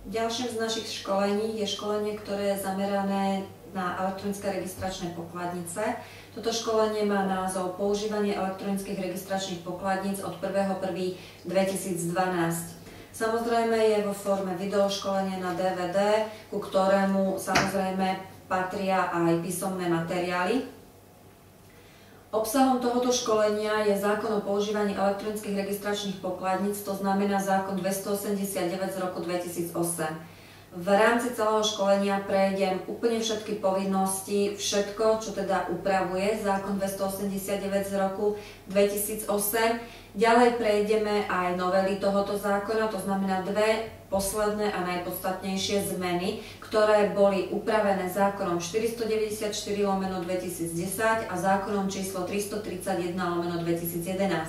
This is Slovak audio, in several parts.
Ďalším z našich školení je školenie, ktoré je zamerané na elektronické registračné pokladnice. Toto školenie má názov Používanie elektronických registračných pokladníc od 1.1.2012. Samozrejme je vo forme videoškolenia na DVD, ku ktorému samozrejme patria aj písomné materiály. Obsahom tohoto školenia je zákon o používaní elektronických registračných pokladníc, to znamená zákon 289 z roku 2008. V rámci celého školenia prejdem úplne všetky povinnosti, všetko, čo teda upravuje zákon 289 z roku 2008. Ďalej prejdeme aj novely tohoto zákona, to znamená dve posledné a najpodstatnejšie zmeny, ktoré boli upravené zákonom 494/2010 a zákonom číslo 331/2011.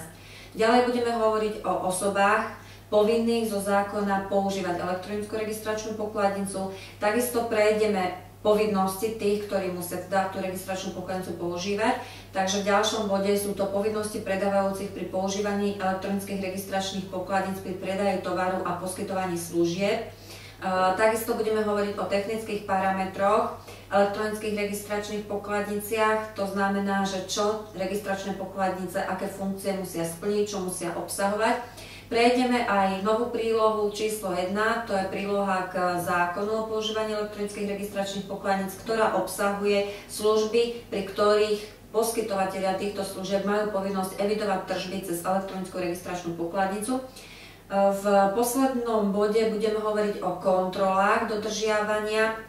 Ďalej budeme hovoriť o osobách povinných zo zákona používať elektronickú registračnú pokladnicu. Takisto prejdeme povinnosti tých, ktorí musia teda tú registračnú pokladnicu používať. Takže v ďalšom bode sú to povinnosti predávajúcich pri používaní elektronických registračných pokladníc pri predaji tovaru a poskytovaní služieb. Takisto budeme hovoriť o technických parametroch elektronických registračných pokladniciach. To znamená, že čo registračné pokladnice, aké funkcie musia splniť, čo musia obsahovať. Prejdeme aj novú prílohu číslo 1, to je príloha k zákonu o používaní elektronických registračných pokladníc, ktorá obsahuje služby, pri ktorých poskytovatelia týchto služieb majú povinnosť evidovať tržby cez elektronickú registračnú pokladnicu. V poslednom bode budeme hovoriť o kontrolách dodržiavania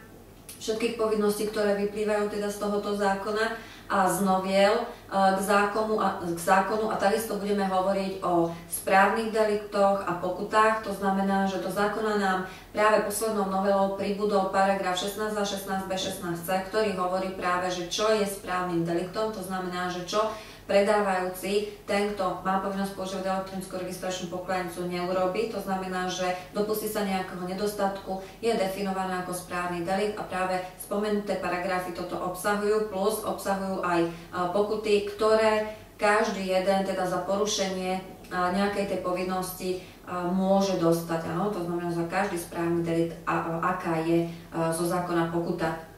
všetkých povinností, ktoré vyplývajú teda z tohoto zákona a z noviel k zákonu a takisto budeme hovoriť o správnych deliktoch a pokutách. To znamená, že do zákona nám práve poslednou novelou pribudol paragraf 16 a 16b, 16c, ktorý hovorí práve, že čo je správnym deliktom, to znamená, že čo predávajúci, ten, kto má povinnosť používať elektronickú registračnú pokladnicu, neurobí. To znamená, že dopustí sa nejakého nedostatku, je definované ako správny delikt a práve spomenuté paragrafy toto obsahujú, plus obsahujú aj pokuty, ktoré každý jeden teda za porušenie nejakej tej povinnosti môže dostať. Áno? To znamená za každý správny delikt, aká je zo zákona pokuta.